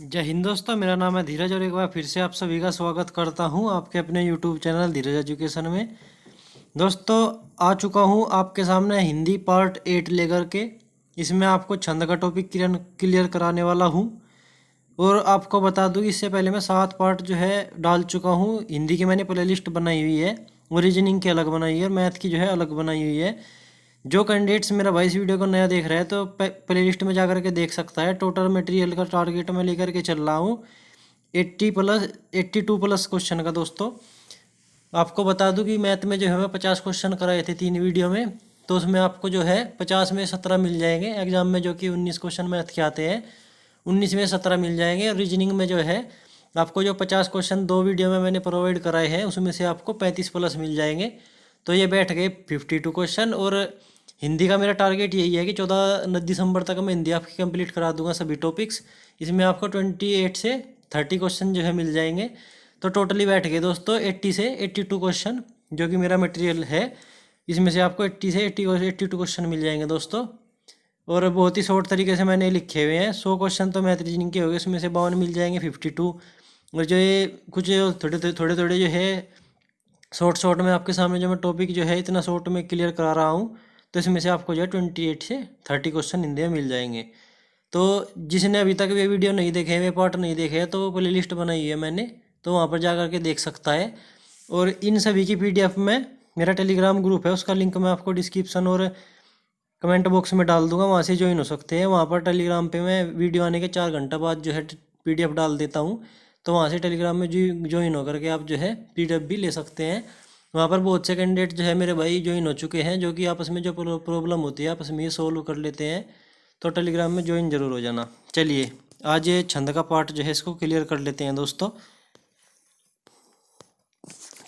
जय हिंद दोस्तों, मेरा नाम है धीरज और एक बार फिर से आप सभी का स्वागत करता हूं आपके अपने यूट्यूब चैनल धीरज एजुकेशन में। दोस्तों, आ चुका हूं आपके सामने हिंदी पार्ट 8 लेकर के। इसमें आपको छंद का टॉपिक क्लियर कराने वाला हूं। और आपको बता दूं, इससे पहले मैं 7 पार्ट जो है डाल चुका हूं। हिंदी की मैंने प्ले लिस्ट बनाई हुई है और रीजनिंग की अलग बनाई है और मैथ की जो है अलग बनाई हुई है। जो कैंडिडेट्स मेरा भाई इस वीडियो को नया देख रहा है तो प्ले लिस्ट में जाकर के देख सकता है। टोटल मटेरियल का टारगेट मैं लेकर के चल रहा हूँ 82 प्लस क्वेश्चन का। दोस्तों, आपको बता दूं कि मैथ में जो है मैं 50 क्वेश्चन कराए थे 3 वीडियो में, तो उसमें आपको जो है 50 में 17 मिल जाएंगे। एग्जाम में जो कि 19 क्वेश्चन मैथ के आते हैं, 19 में 17 मिल जाएंगे। और रीजनिंग में जो है आपको जो 50 क्वेश्चन 2 वीडियो में मैंने प्रोवाइड कराए हैं, उसमें से आपको 35 प्लस मिल जाएंगे। तो ये बैठ गए 52 क्वेश्चन। और हिंदी का मेरा टारगेट यही है कि 14 दिसंबर तक मैं हिंदी आपकी कंप्लीट करा दूंगा सभी टॉपिक्स। इसमें आपको 28 से 30 क्वेश्चन जो है मिल जाएंगे। तो टोटली बैठ गए दोस्तों 80 से 82 क्वेश्चन जो कि मेरा मटेरियल है। इसमें से आपको 80 से 82 क्वेश्चन मिल जाएंगे दोस्तों। और बहुत ही शॉर्ट तरीके से मैंने लिखे हुए हैं। 100 क्वेश्चन तो मैथ रीजनिंग के हो गए, उसमें से 52 मिल जाएंगे 52। और जो ये कुछ थोड़े थोड़े जो है शॉर्ट में आपके सामने जो मैं टॉपिक जो है इतना शॉर्ट में क्लियर करा रहा हूँ, तो इसमें से आपको जो है 28 से 30 क्वेश्चन हिंदी में मिल जाएंगे। तो जिसने अभी तक ये वीडियो नहीं देखे हैं, वे पार्ट नहीं देखे हैं, तो वो प्ले लिस्ट बनाई है मैंने, तो वहाँ पर जा कर के देख सकता है। और इन सभी की PDF में मेरा टेलीग्राम ग्रुप है, उसका लिंक मैं आपको डिस्क्रिप्शन और कमेंट बॉक्स में डाल दूंगा, वहाँ से ज्वाइन हो सकते हैं। वहाँ पर टेलीग्राम पे मैं वीडियो आने के 4 घंटा बाद जो है PDF डाल देता हूँ, तो वहाँ से टेलीग्राम में ज्वाइन होकर के आप जो है PDF भी ले सकते हैं। वहाँ पर बहुत से कैंडिडेट जो है मेरे भाई ज्वाइन हो चुके हैं, जो कि आपस में जो प्रॉब्लम होती है आपस में ये सोल्व कर लेते हैं। तो टेलीग्राम में ज्वाइन जरूर हो जाना। चलिए, आज ये छंद का पार्ट जो है इसको क्लियर कर लेते हैं दोस्तों।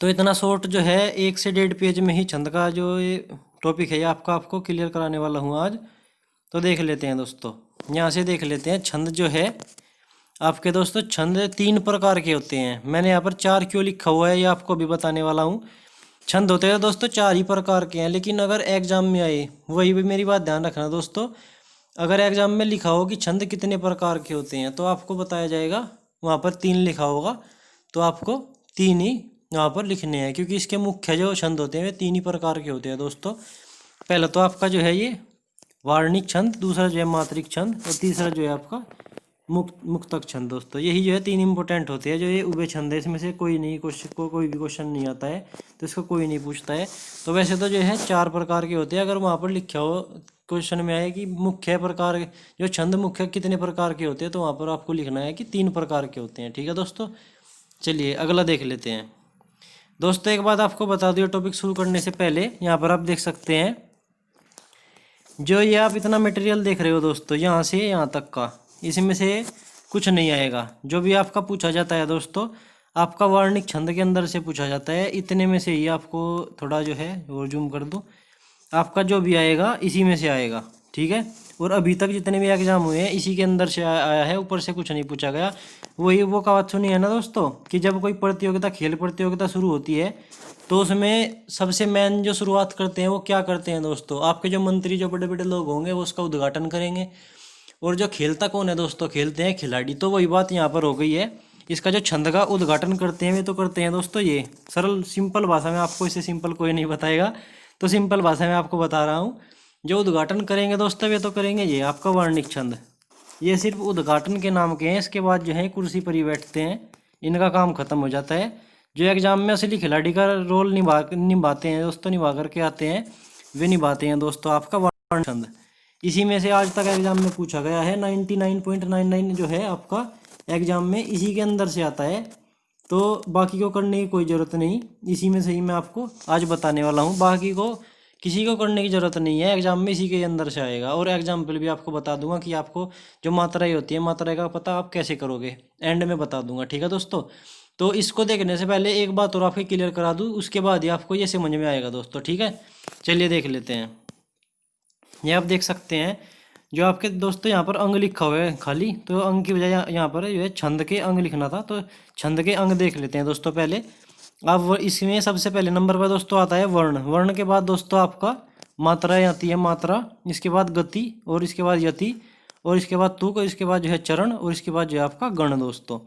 तो इतना शॉर्ट जो है 1 से 1.5 पेज में ही छंद का जो ये टॉपिक है ये आपको क्लियर कराने वाला हूँ आज। तो देख लेते हैं दोस्तों, यहाँ से देख लेते हैं। छंद जो है आपके दोस्तों, छंद 3 प्रकार के होते हैं। मैंने यहाँ पर 4 क्यों लिखा हुआ है ये आपको भी बताने वाला हूँ। छंद होते हैं दोस्तों 4 ही प्रकार के हैं, लेकिन अगर एग्जाम में आए, वही भी मेरी बात ध्यान रखना दोस्तों, अगर एग्जाम में लिखा हो कि छंद कितने प्रकार के होते हैं, तो आपको बताया जाएगा वहाँ पर 3 लिखा होगा, तो आपको 3 ही यहाँ पर लिखने हैं, क्योंकि इसके मुख्य जो छंद होते हैं वे 3 ही प्रकार के होते हैं दोस्तों। पहला तो आपका जो है ये वार्णिक छंद, दूसरा जो है मात्रिक छंद, और तीसरा जो है आपका मुक्तक छंद। दोस्तों, यही जो है 3 इंपॉर्टेंट होते हैं। जो ये उभय छंद है, इसमें से कोई नहीं कोई भी क्वेश्चन नहीं आता है, तो इसको कोई नहीं पूछता है। तो वैसे तो जो है 4 प्रकार के होते हैं। अगर वहाँ पर लिखा हो क्वेश्चन में आए कि मुख्य प्रकार जो छंद मुख्य कितने प्रकार के होते हैं, तो वहाँ पर आपको लिखना है कि 3 प्रकार के होते हैं। ठीक है दोस्तों, चलिए अगला देख लेते हैं। दोस्तों, एक बात आपको बता दियो टॉपिक शुरू करने से पहले, यहाँ पर आप देख सकते हैं जो ये आप इतना मटेरियल देख रहे हो दोस्तों, यहाँ से यहाँ तक का, इसमें से कुछ नहीं आएगा। जो भी आपका पूछा जाता है दोस्तों, आपका वार्णिक छंद के अंदर से पूछा जाता है। इतने में से ही आपको थोड़ा जो है और जूम कर दूँ, आपका जो भी आएगा इसी में से आएगा। ठीक है, और अभी तक जितने भी एग्जाम हुए हैं इसी के अंदर से आया है, ऊपर से कुछ नहीं पूछा गया। वही वो कहावत सुनी है ना दोस्तों, कि जब कोई प्रतियोगिता खेल प्रतियोगिता शुरू होती है, तो उसमें सबसे मेन जो शुरुआत करते हैं वो क्या करते हैं दोस्तों, आपके जो मंत्री जो बड़े बड़े लोग होंगे वो उसका उद्घाटन करेंगे। और जो खेलता कौन है दोस्तों, खेलते हैं खिलाड़ी। तो वही बात यहाँ पर हो गई है। इसका जो छंद का उद्घाटन करते हैं वे तो करते हैं दोस्तों ये सरल सिंपल भाषा में, आपको इससे सिंपल कोई नहीं बताएगा, तो सिंपल भाषा में आपको बता रहा हूँ। जो उद्घाटन करेंगे दोस्तों वे तो करेंगे ये आपका वार्णिक छंद। ये सिर्फ उद्घाटन के नाम के हैं, इसके बाद जो है कुर्सी पर ही बैठते हैं, इनका काम खत्म हो जाता है। जो एग्जाम में असली खिलाड़ी का रोल निभाते हैं दोस्तों, निभा करके आते हैं, वे निभाते हैं दोस्तों आपका वार्णिक छंद। इसी में से आज तक एग्जाम में पूछा गया है। 99.99 जो है आपका एग्जाम में इसी के अंदर से आता है। तो बाकी को करने की कोई ज़रूरत नहीं, इसी में से ही मैं आपको आज बताने वाला हूँ। बाकी को किसी को करने की ज़रूरत नहीं है, एग्जाम में इसी के अंदर से आएगा। और एग्जाम्पल भी आपको बता दूंगा कि आपको जो मात्राएं होती है, मात्रा का पता आप कैसे करोगे, एंड में बता दूंगा। ठीक है दोस्तों, तो इसको देखने से पहले एक बात और आपको क्लियर करा दूँ, उसके बाद ही आपको ये समझ में आएगा दोस्तों। ठीक है, चलिए देख लेते हैं। ये आप देख सकते हैं जो आपके दोस्तों यहाँ पर अंग लिखा हुआ है खाली, तो अंग की बजाय यहाँ पर जो है छंद के अंग लिखना था। तो छंद के अंग देख लेते हैं दोस्तों पहले। अब इसमें सबसे पहले नंबर पर दोस्तों आता है वर्ण। वर्ण के बाद दोस्तों आपका मात्राएं आती है, मात्रा, इसके बाद गति, और इसके बाद यति, और इसके बाद तुक, और इसके बाद जो है चरण, और इसके बाद जो है आपका गण दोस्तों।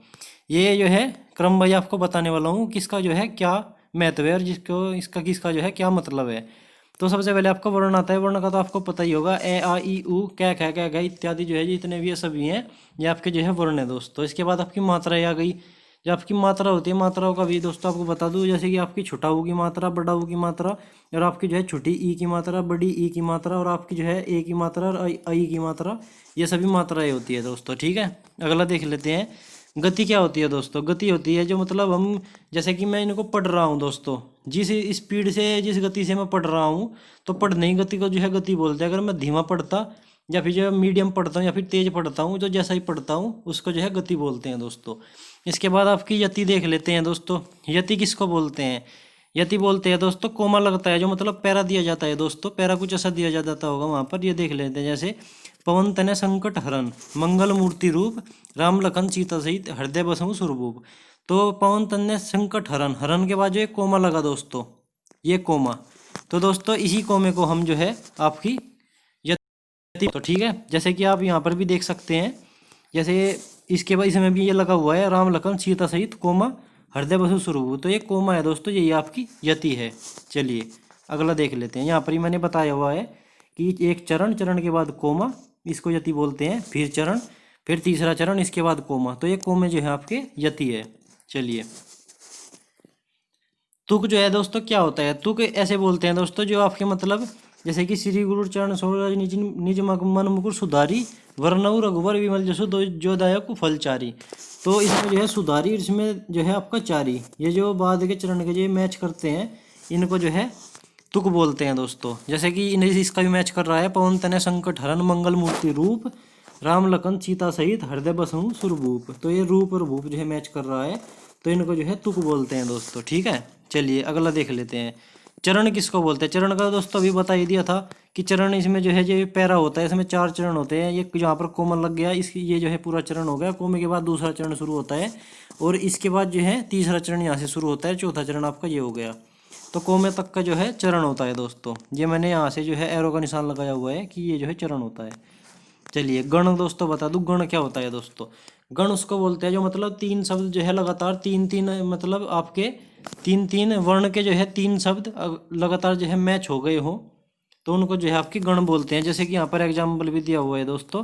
ये जो है क्रम भाई आपको बताने वाला हूँ किसका जो है क्या महत्व है और जिसको इसका किसका जो है क्या मतलब है। तो सबसे पहले आपका वर्ण आता है। वर्ण का तो आपको पता ही होगा, ए आ ई उ कै ख ग घ इत्यादि जो है जितने भी ये सभी हैं ये आपके जो है वर्ण है दोस्तों। इसके बाद आपकी मात्राएं आ गई। जो आपकी मात्रा होती है, मात्राओं का भी दोस्तों आपको बता दूं, जैसे कि आपकी छोटा ऊ की मात्रा, बड़ा ऊ की मात्रा, और आपकी जो है छोटी ई की मात्रा, बड़ी ई की मात्रा, और आपकी जो है ए की मात्रा और आई की मात्रा, ये सभी मात्राएं होती है दोस्तों। ठीक है, अगला देख लेते हैं। गति क्या होती है दोस्तों? गति होती है जो मतलब हम, जैसे कि मैं इनको पढ़ रहा हूँ दोस्तों, जिस स्पीड से जिस गति से मैं पढ़ रहा हूँ, तो पढ़ने की गति को जो है गति बोलते हैं। अगर मैं धीमा पढ़ता या फिर जो मीडियम पढ़ता हूँ या फिर तेज पढ़ता हूँ, जो जैसा ही पढ़ता हूँ उसको जो है गति बोलते हैं दोस्तों। इसके बाद आपकी यति देख लेते हैं दोस्तों। यति किसको बोलते हैं? यति बोलते हैं दोस्तों कोमा लगता है, जो मतलब पैरा दिया जाता है दोस्तों, पैरा कुछ ऐसा दिया जाता होगा वहाँ पर, ये देख लेते हैं। जैसे पवन तनय संकट हरण, मंगल मूर्ति रूप, राम लखन सीता सहित, हृदय बसहु सुरभूप। तो पवन तनय संकट हरण, हरण के बाद जो एक कोमा लगा दोस्तों, ये कोमा। तो दोस्तों इसी कोमे को हम जो है आपकी यति, तो ठीक है, जैसे कि आप यहाँ पर भी देख सकते हैं, जैसे इसके बाद इसमें भी ये लगा हुआ है, राम लखन सीता सहित कोमा हृदय बसु सुरभूप। तो ये कोमा है दोस्तों, यही आपकी यति है। चलिए अगला देख लेते हैं। यहाँ पर ही मैंने बताया हुआ है कि एक चरण, चरण के बाद कोमा, इसको यति बोलते हैं, फिर चरण, फिर तीसरा चरण, इसके बाद कोमा। तो ये कोमे जो है आपके यति है। चलिए तुक जो है दोस्तों क्या होता है? तुक ऐसे बोलते हैं दोस्तों जो आपके मतलब, जैसे कि श्री गुरु चरण सरोज निज निज मन मुकुर सुधारी, वरनऊ रघुवर विमल जसु जो दायक फलचारी। तो इसमें जो है सुधारी, इसमें जो है आपका चारी, ये जो बाद के चरण के जो मैच करते हैं इनको जो है तुक बोलते हैं दोस्तों। जैसे कि इन्हें इसका भी मैच कर रहा है, पवन तनय संकट हरण, मंगल मूर्ति रूप, राम लखन सीता सहित, हृदय बसहु सुरभूप। तो ये रूप और भूप जो है मैच कर रहा है, तो इनको जो है तुक बोलते हैं दोस्तों। ठीक है, चलिए अगला देख लेते हैं। चरण किसको बोलते हैं? चरण का दोस्तों अभी बता ही दिया था कि चरण इसमें जो है जो पैरा होता है, इसमें 4 चरण होते हैं। ये जहाँ पर कोमल लग गया, इसकी ये जो है पूरा चरण हो गया। कोमे के बाद दूसरा चरण शुरू होता है, और इसके बाद जो है तीसरा चरण यहाँ से शुरू होता है, चौथा चरण आपका ये हो गया। तो कोमे तक का जो है चरण होता है दोस्तों। ये मैंने यहाँ से जो है एरो का निशान लगाया हुआ है कि ये जो है चरण होता है। चलिए गण दोस्तों बता दूं, गण क्या होता है दोस्तों? गण उसको बोलते हैं जो मतलब 3 शब्द जो है लगातार 3-3 मतलब आपके 3-3 वर्ण के जो है 3 शब्द लगातार जो है मैच हो गए हो, तो उनको जो है आपकी गण बोलते हैं। जैसे कि यहाँ पर एग्जाम्पल भी दिया हुआ है दोस्तों,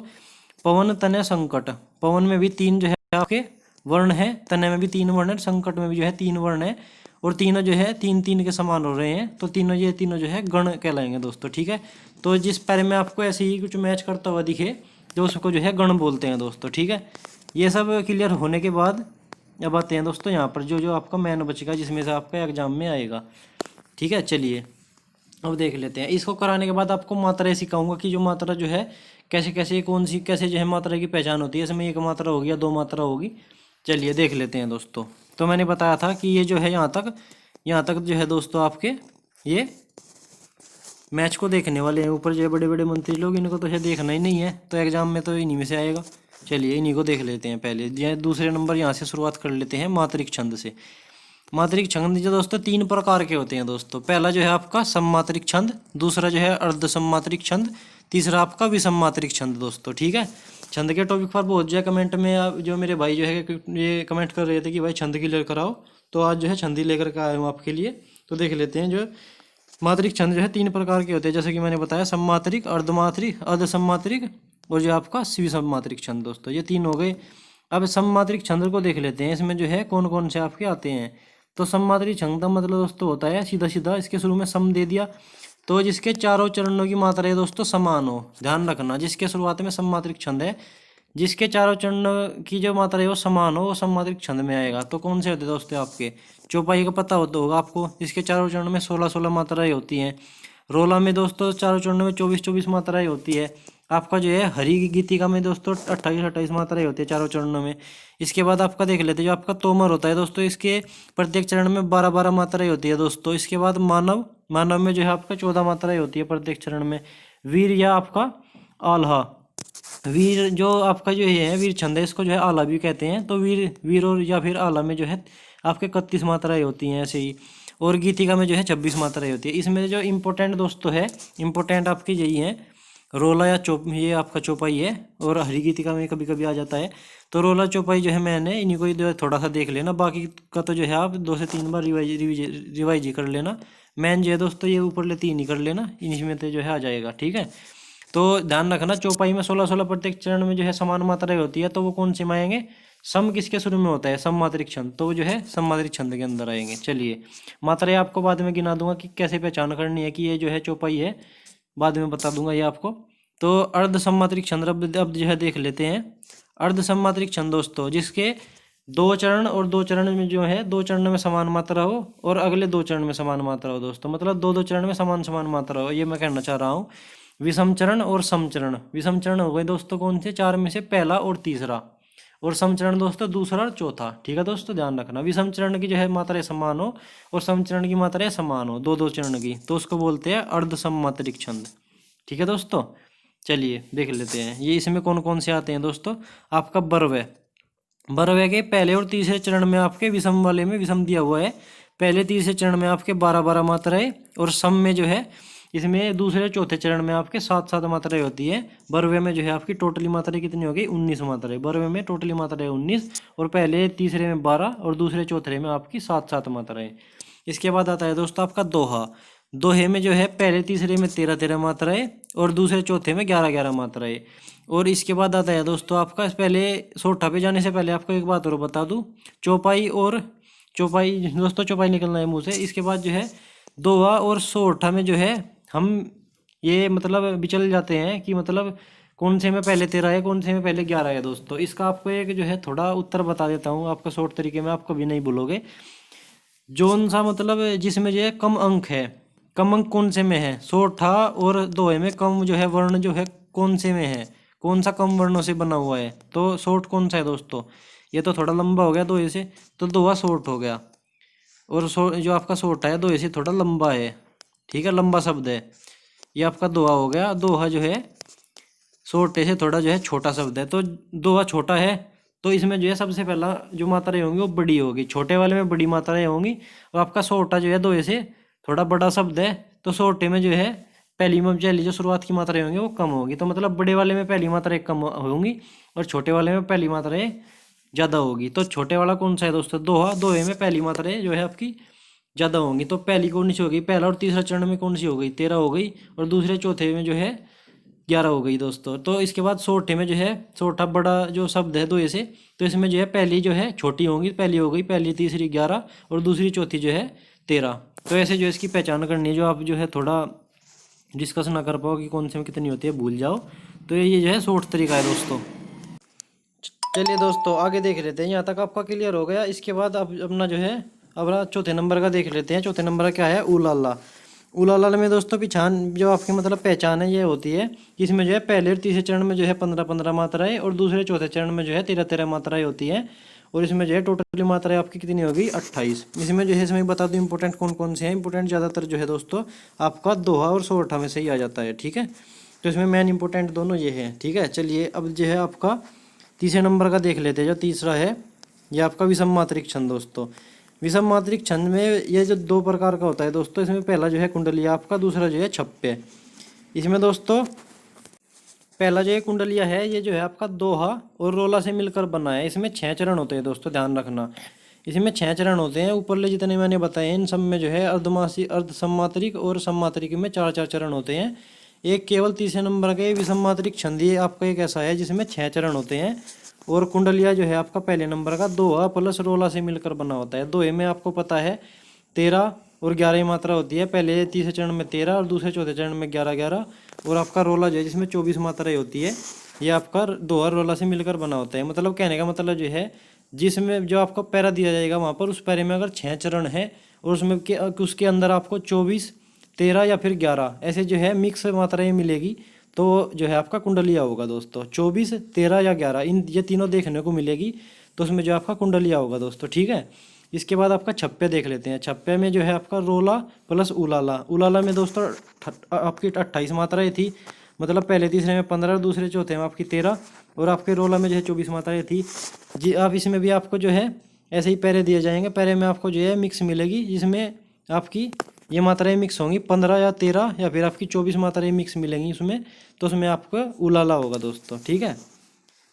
पवन तनय संकट। पवन में भी 3 जो है आपके वर्ण है, तनय में भी 3 वर्ण है, संकट में भी जो है 3 वर्ण है, और तीनों जो है 3-3 के समान हो रहे हैं, तो तीनों ये तीनों जो है गण कहलाएंगे दोस्तों। ठीक है, तो जिस पैरे में आपको ऐसे ही कुछ मैच करता हुआ दिखे तो उसको जो है गण बोलते हैं दोस्तों। ठीक है, ये सब क्लियर होने के बाद अब आते हैं दोस्तों यहाँ पर जो जो आपका मैन बचेगा, जिसमें से आपका एग्जाम में आएगा। ठीक है, चलिए अब देख लेते हैं। इसको कराने के बाद आपको मात्राएं सिखाऊंगा कि जो मात्रा जो है कैसे कैसे कौन सी कैसे जो है मात्रा की पहचान होती है। इसमें 1 मात्रा होगी या 2 मात्रा होगी। चलिए देख लेते हैं दोस्तों। तो मैंने बताया था कि ये जो है यहाँ तक जो है दोस्तों आपके ये मैच को देखने वाले हैं। ऊपर जो है बड़े बड़े मंत्री लोग, इनको तो शायद देखना ही नहीं है, तो एग्जाम में तो इन्हीं में से आएगा। चलिए इन्हीं को देख लेते हैं पहले। दूसरे नंबर यहाँ से शुरुआत कर लेते हैं मात्रिक छंद से। मात्रिक छंद जो दोस्तों 3 प्रकार के होते हैं दोस्तों। पहला जो है आपका सममात्रिक छंद, दूसरा जो है अर्ध सममात्रिक छंद, तीसरा आपका विषममात्रिक छंद दोस्तों। ठीक है, छंद के टॉपिक पर बहुत जो कमेंट में जो मेरे भाई जो है ये कमेंट कर रहे थे कि भाई छंद क्लियर कराओ, तो आज जो है छंद ही लेकर के आया हूँ आपके लिए। तो देख लेते हैं। जो मात्रिक छंद जो है 3 प्रकार के होते हैं, जैसे कि मैंने बताया सममात्रिक, अर्धमात्रिक, अर्ध सममात्रिक, और जो आपका विषममात्रिक छंद दोस्तों, ये 3 हो गए। अब सममात्रिक छंद को देख लेते हैं, इसमें जो है कौन कौन से आपके आते हैं। तो सममात्रिक छंद का मतलब दोस्तों होता है सीधा सीधा इसके शुरू में सम दे दिया, तो जिसके चारों चरणों की मात्राएं दोस्तों समान हो। ध्यान रखना, जिसके शुरुआत में सममात्रिक छंद है, जिसके चारों चरणों की जो मात्रा है वो समान हो, वो सममात्रिक छंद में आएगा। तो कौन से होते हैं दोस्तों? आपके चौपाई का पता होता होगा आपको, इसके चारों चरणों में 16-16 मात्राएं होती हैं। रोला में दोस्तों चारों चरणों में 24-24 मात्राएं होती है। आपका जो है हरि गीतिका में दोस्तों 28-28 मात्राएं होती है चारों चरणों में। इसके बाद आपका देख लेते हैं जो आपका तोमर होता है दोस्तों, इसके प्रत्येक चरण में 12-12 मात्राएं होती है दोस्तों। इसके बाद मानव में जो है आपका 14 मात्राएं होती है प्रत्येक चरण में। वीर या आपका आल्हा, वीर जो आपका जो है वीर छंद है, इसको जो है आला भी कहते हैं। तो वीर और या फिर आला में जो है आपके 31 मात्राएं होती हैं ऐसे ही। और गीतिका में जो है 26 मात्राएं होती है। इसमें जो इम्पोर्टेंट दोस्तों है, इम्पोर्टेंट आपकी यही है रोला या ये आपका चौपाई है, और हरी गीतिका में कभी कभी आ जाता है। तो रोला चौपाई जो है मैंने इन्हीं को जो है थोड़ा सा देख लेना, बाकी का तो जो है आप 2 से 3 बार रिवाइज ही कर लेना। मैन जो है दोस्तों ये ऊपर 3 ही कर लेना, इन्हीं में तो जो है आ जाएगा, ठीक है। तो ध्यान रखना चौपाई में 16-16 प्रत्येक चरण में जो है समान मात्राएं होती है, तो वो कौन से में आएंगे? सम किसके शुरू में होता है? सममात्रिक छंद, तो वो जो है सममात्रिक छंद के अंदर आएंगे। चलिए मात्राएं आपको बाद में गिना दूंगा कि कैसे पहचान करनी है कि ये जो है चौपाई है, बाद में बता दूंगा ये आपको। तो अर्ध सममात्रिक छंद अब जो है देख लेते हैं। अर्ध सममात्रिक छंद दोस्तों जिसके 2 चरण और 2 चरण में जो है 2 चरण में समान मात्रा हो और अगले 2 चरण में समान मात्रा हो दोस्तों, मतलब 2-2 चरण में समान समान मात्रा हो, ये मैं कहना चाह रहा हूँ। विषम चरण और समचरण, विषम चरण हो गए दोस्तों कौन से? 4 में से पहला और तीसरा, और समचरण दोस्तों दूसरा और चौथा, ठीक है दोस्तों ध्यान रखना। विषम चरण की जो है मात्राएं समान हो और समचरण की मात्राएं समान हो, 2-2 चरण की, तो उसको बोलते हैं अर्ध सममात्रिक छंद, ठीक है दोस्तों। चलिए देख लेते हैं ये इसमें कौन कौन से आते हैं दोस्तों। आपका बर्वय, बर्वय के पहले और तीसरे चरण में आपके विषम वाले में विषम दिया हुआ है, पहले तीसरे चरण में आपके 12-12 मात्राएं, और सम में जो है इसमें दूसरे चौथे चरण में आपके 7-7 मात्राएं होती है। बर्वे में जो है आपकी टोटली मात्राएं कितनी होगी? 19 मात्राएं। बर्वे में टोटली मात्राएं 19, और पहले तीसरे में 12 और दूसरे चौथे में आपकी 7-7 मात्राएं। इसके बाद आता है दोस्तों आपका दोहा। दोहे में जो है पहले तीसरे में 13-13 मात्राएं और दूसरे चौथे में 11-11 मात्राएं। और इसके बाद आता है दोस्तों आपका, पहले सोठा पे जाने से पहले आपको एक बात और बता दूं, चौपाई और चौपाई दोस्तों, चौपाई निकलना है मुंह से। इसके बाद जो है दोहा और सोठा में जो है हम ये मतलब विचल जाते हैं कि मतलब कौन से में पहले 13 है, कौन से में पहले 11 है दोस्तों। इसका आपको एक जो है थोड़ा उत्तर बता देता हूँ आपका शॉर्ट तरीके में, आप कभी नहीं भूलोगे। जोन सा मतलब जिसमें जो है कम अंक है, कम अंक कौन से में है? सोठा और दोहे में कम जो है वर्ण जो है कौन से में है? कौन सा कम वर्णों से बना हुआ है? तो शॉर्ट कौन सा है दोस्तों? ये तो थोड़ा लंबा हो गया दोहे से, तो दोहा शॉर्ट हो गया। और जो आपका सोठा है दोहे से थोड़ा लंबा है, ठीक है, लंबा शब्द है। ये आपका दोहा हो गया। दोहा जो है सोटे से थोड़ा जो है छोटा शब्द है, तो दोहा छोटा है, तो इसमें जो है सबसे पहला जो मात्राएं होंगी वो बड़ी होगी, छोटे वाले में बड़ी मात्राएं होंगी। और आपका सोटा जो है दोहे से थोड़ा बड़ा शब्द है, तो सोटे में जो है पहली जो शुरुआत की मात्राएं होंगी वो कम होगी। तो मतलब बड़े वाले में पहली मात्राएं कम होंगी और छोटे वाले में पहली मात्राएं ज़्यादा होगी। तो छोटे वाला कौन सा है दोस्तों? दोहा। दोहे में पहली मात्राएं जो है आपकी ज़्यादा होंगी, तो पहली कौन सी होगी? पहला और तीसरा चरण में कौन सी हो गई? 13 हो गई, और दूसरे चौथे में जो है 11 हो गई दोस्तों। तो इसके बाद सोठे में जो है, सोठा बड़ा जो शब्द है दोहे से, तो इसमें जो है पहली जो है छोटी होंगी, पहली हो गई पहली, तीसरी 11 और दूसरी चौथी जो है 13। तो ऐसे जो इसकी पहचान करनी है, जो आप जो है थोड़ा डिस्कस ना कर पाओ कि कौन से में कितनी होती है, भूल जाओ, तो ये जो है शॉर्ट तरीका है दोस्तों। चलिए दोस्तों आगे देख लेते हैं, यहाँ तक आपका क्लियर हो गया। इसके बाद अब अपना जो है अब चौथे नंबर का देख लेते हैं। चौथे नंबर का क्या है? उलाला। उलाला में दोस्तों पहचान जो आपकी मतलब पहचान है ये होती है कि इसमें जो है पहले और तीसरे चरण में जो है 15-15 मात्राएं और दूसरे चौथे चरण में जो है 13-13 मात्राएं होती हैं, और इसमें जो है टोटली मात्राएं आपकी कितनी होगी? 28। इसमें जो है इसमें बता दूँ इंपॉर्टेंट कौन कौन से हैं। इंपॉर्टेंट ज़्यादातर जो है दोस्तों आपका दोहा और सोठा में से ही आ जाता है, ठीक है। तो इसमें मेन इंपॉर्टेंट दोनों ये हैं, ठीक है। चलिए अब जो है आपका तीसरे नंबर का देख लेते हैं। जो तीसरा है ये आपका विषम मात्रिक छंद दोस्तों। विषम मात्रिक छंद में ये जो 2 प्रकार का होता है दोस्तों, इसमें पहला जो है कुंडलिया आपका, दूसरा जो है छप्पे। इसमें दोस्तों पहला जो है कुंडलिया है, ये जो है आपका दोहा और रोला से मिलकर बना है। इसमें 6 चरण होते हैं दोस्तों, ध्यान रखना। इसमें 6 चरण होते हैं, ऊपरले जितने मैंने बताए इन सब में जो है अर्धमासी अर्ध सममात्रिक और सममात्रिक में 4-4 चरण होते हैं। एक केवल तीसरे नंबर के विषम मात्रिक छंद ये आपका एक ऐसा है जिसमें 6 चरण होते हैं, और कुंडलिया जो है आपका पहले नंबर का दोहा प्लस रोला से मिलकर बना होता है। दोहे में आपको पता है 13 और 11 मात्रा होती है, पहले तीसरे चरण में 13 और दूसरे चौथे चरण में 11-11, और आपका रोला जो है जिसमें 24 मात्राएं होती है, ये आपका दोहा रोला से मिलकर बना होता है। मतलब कहने का मतलब जो है जिसमें जो आपको पैरा दिया जाएगा वहाँ पर उस पैरे में अगर 6 चरण है और उसमें उसके अंदर आपको 24, 13 या फिर 11 ऐसे जो है मिक्स मात्राएं मिलेगी, तो जो है आपका कुंडलिया होगा दोस्तों। 24, 13 या 11 इन ये तीनों देखने को मिलेगी, तो उसमें जो आपका कुंडलिया होगा दोस्तों, ठीक है। इसके बाद आपका छप्पे देख लेते हैं। छप्पे में जो है आपका रोला प्लस उलाला। उलाला में दोस्तों आपकी 28 मात्राएं थी, मतलब पहले तीसरे में 15 और दूसरे चौथे में आपकी 13, और आपके रोला में जो है 24 मात्राएं थी जी। आप इसमें भी आपको जो है ऐसे ही पैरे दिए जाएंगे, पैरे में आपको जो है मिक्स मिलेगी, जिसमें आपकी ये मात्राएं मिक्स होंगी 15 या 13 या फिर आपकी 24 मात्राएं मिक्स मिलेंगी उसमें, तो उसमें आपका उलाला होगा दोस्तों, ठीक है।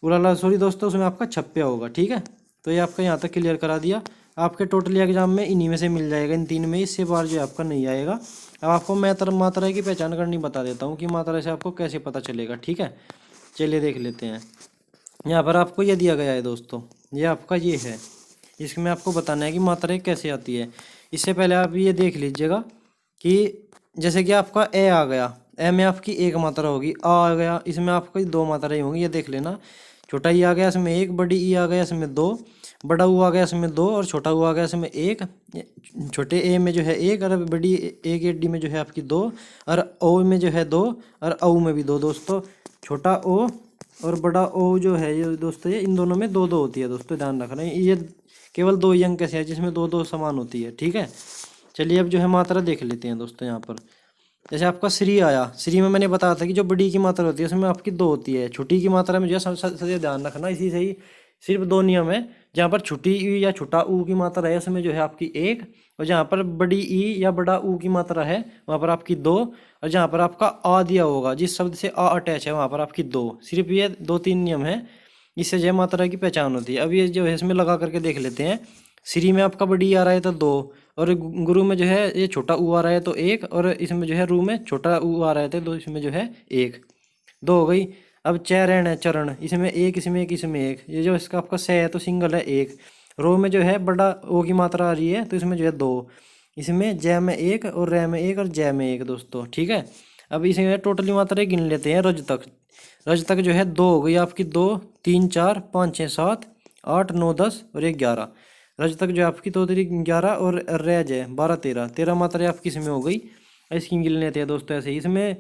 उलाला सॉरी दोस्तों, उसमें आपका छप्पा होगा, ठीक है। तो ये आपका यहाँ तक क्लियर करा दिया। आपके टोटली एग्जाम में इन्हीं में से मिल जाएगा, इन 3 में, इससे बाहर जो आपका नहीं आएगा। अब आपको मैं मात्रा की पहचान करनी बता देता हूँ कि मात्रा से आपको कैसे पता चलेगा, ठीक है। चलिए देख लेते हैं। यहाँ पर आपको ये दिया गया है दोस्तों, ये आपका ये है, इसमें आपको बताना है कि मात्राएं कैसे आती है। इससे पहले आप ये देख लीजिएगा कि जैसे कि आपका ए आ गया, ए में आपकी एक मात्रा होगी, आ गया, इसमें आपकी 2 मात्राएं होंगी, ये देख लेना। छोटा ई आ गया इसमें 1, बड़ी ई आ गया इसमें 2, बड़ा ऊ आ गया इसमें 2 और छोटा ऊ आ गया इसमें 1। छोटे ए में जो है 1 और बड़ी ए के डी में जो है आपकी 2 और ओ में जो है 2 और औ में भी 2 दोस्तों। छोटा ओ और बड़ा ओ जो है ये दोस्तों, ये इन दोनों में 2-2 होती है दोस्तों, ध्यान रखना। ये केवल 2 ही अंक ऐसे हैं जिसमें 2-2 समान होती है, ठीक है। चलिए अब जो है मात्रा देख लेते हैं दोस्तों। यहाँ पर जैसे आपका श्री आया, श्री में मैंने बताया था कि जो बड़ी की मात्रा होती है उसमें आपकी 2 होती है, छोटी की मात्रा में जो है सबसे ध्यान रखना, इसी से ही सिर्फ 2 नियम है। जहाँ पर छोटी ई या छोटा ऊ की मात्रा है उसमें जो है आपकी 1, और जहाँ पर बड़ी ई या बड़ा ऊ की मात्रा है वहाँ पर आपकी 2, और जहाँ पर आपका आ दिया होगा, जिस शब्द से आ अटैच है वहाँ पर आपकी 2। सिर्फ ये 2-3 नियम है, इससे जो है मात्रा की पहचान होती है। अब ये जो है इसमें लगा करके देख लेते हैं। श्री में आपका बड़ी आ रहा है तो 2, और गुरु में जो है ये छोटा ऊ आ रहा है तो 1, और इसमें जो है रू में छोटा ऊ आ रहा है तो 2, इसमें जो है 1, 2 हो गई। अब चरण है, चरण, इसमें 1, इसमें 1, इसमें 1, ये जो इसका आपका से है तो सिंगल है 1। रो में जो है बड़ा ओ की मात्रा आ रही है तो इसमें जो है 2, इसमें जय में 1 और रे में 1 और जय में 1 दोस्तों, ठीक है। अब इसमें टोटली मात्राएं गिन लेते हैं। रज तक, रज तक जो है 2 हो गई आपकी, 2, 3, 4, 5, 6, 7, 8, 9, 10 और 11। रज तक जो है आपकी 2, 3, 11 और रेज है 12, 13 मात्राएं आपकी इसमें हो गई। इसकी गिन लेते हैं दोस्तों ऐसे ही। इसमें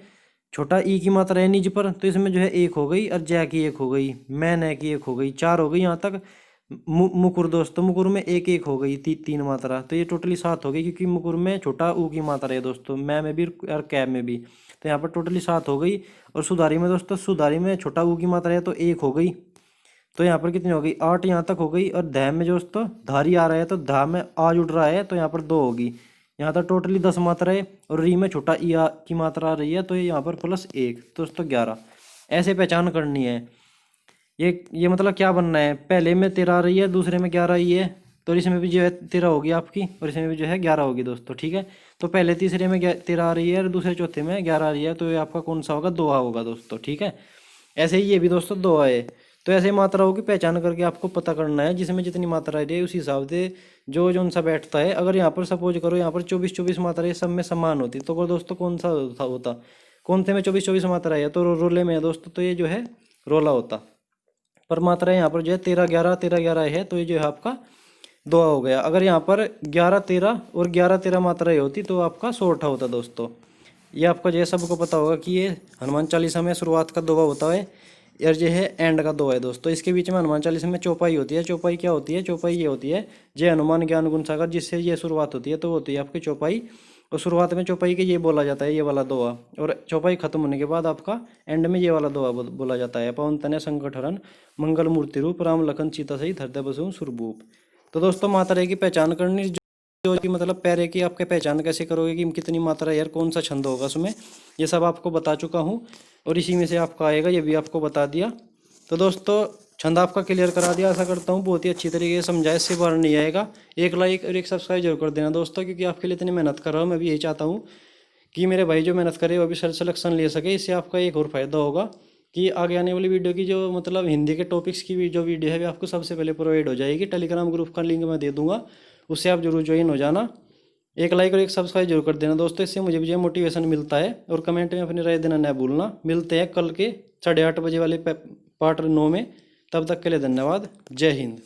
छोटा ई की मात्रा है निज पर, तो इसमें जो है 1 हो गई, और जय की 1 हो गई, मैन है की 1 हो गई, 4 हो गई। यहाँ तक मुकुर दोस्तों, मुकुर में 1-1 हो गई, 3 मात्रा, तो ये टोटली 7 हो गई, क्योंकि मुकुर में छोटा ऊ की मात्रा है दोस्तों, मैं में भी और कैब में भी, तो यहाँ पर टोटली 7 हो गई। और सुधारी में दोस्तों, सुधारी में छोटा ऊ की मात्रा है तो 1 हो गई, तो यहाँ पर कितनी हो गई, 8 यहाँ तक हो गई। और ध में दोस्तों धारी आ रहा है तो धा में आज उड़ रहा है तो यहाँ पर 2 होगी। यहाँ तक टोटली 10 मात्राएं, और री में छोटा ई की मात्रा आ रही है तो ये यहाँ पर +1 तो दोस्तों 11। ऐसे पहचान करनी है। ये मतलब क्या बनना है, पहले में 13 आ रही है, दूसरे में 11 आई है, तो इसमें भी जो है 13 होगी आपकी, और इसमें भी जो है 11 होगी दोस्तों, ठीक है। तो पहले तीसरे में 13 आ रही है और दूसरे चौथे में 11 आ रही है, तो ये आपका कौन सा होगा, 2 होगा दोस्तों, ठीक है। ऐसे ही ये भी दोस्तों 2 है। तो ऐसे मात्राओं की पहचान करके आपको पता करना है, जिसमें जितनी मात्रा है उस हिसाब से जो जो उनसा बैठता है। अगर यहाँ पर सपोज करो यहाँ पर 24-24 मात्राएं सब में समान होती तो दोस्तों कौन सा होता, कौन से में 24-24 मात्रा है, तो रोले में है दोस्तों, तो ये जो है रोला होता। पर मात्रा यहाँ पर जो है 13-11 13-11 है, तो ये जो है आपका 2 हो गया। अगर यहाँ पर 11-13 और 11-13 मात्राएं होती तो आपका 16 होता दोस्तों। ये आपका जो है सबको पता होगा कि ये हनुमान चालीसा में शुरुआत का 2 होता है, और जो है एंड का 2 है दोस्तों। इसके बीच में हनुमान चालीसा में चौपाई होती है। चौपाई क्या होती है, चौपाई ये होती है जय हनुमान ज्ञान गुण सागर, जिससे ये शुरुआत होती है तो होती है आपकी चौपाई। और शुरुआत में चौपाई के ये बोला जाता है, ये वाला 2, और चौपाई खत्म होने के बाद आपका एंड में ये वाला 2 बोला जाता है। पवन तनय संकट हरण मंगल मूर्ति रूप राम लखन सीता सहित हृदय बसु सुरभूप। तो दोस्तों मात्रा की पहचान करनी, जो कि मतलब पैरे की आपके पहचान कैसे करोगे कि कितनी मात्रा यार कौन सा छंद होगा उसमें, ये सब आपको बता चुका हूँ, और इसी में से आपका आएगा, ये भी आपको बता दिया। तो दोस्तों छंद आपका क्लियर करा दिया, आशा करता हूँ बहुत ही अच्छी तरीके से समझाया, इससे बाहर नहीं आएगा। एक लाइक और एक सब्सक्राइब जरूर कर देना दोस्तों, क्योंकि आपके लिए इतनी मेहनत कर रहा हूँ, मैं भी यही चाहता हूँ कि मेरे भाई जो मेहनत करे वो भी सिलेक्शन ले सके। इससे आपका एक और फायदा होगा कि आगे आने वाली वीडियो की जो मतलब हिंदी के टॉपिक्स की जो वीडियो है वो आपको सबसे पहले प्रोवाइड हो जाएगी। टेलीग्राम ग्रुप का लिंक मैं दे दूंगा, उससे आप जरूर ज्वाइन हो जाना। एक लाइक और एक सब्सक्राइब जरूर कर देना दोस्तों, इससे मुझे भी जो मोटिवेशन मिलता है। और कमेंट में अपनी राय देना न भूलना। मिलते हैं कल के 8:30 बजे वाले पार्ट 9 में, तब तक के लिए धन्यवाद। जय हिंद।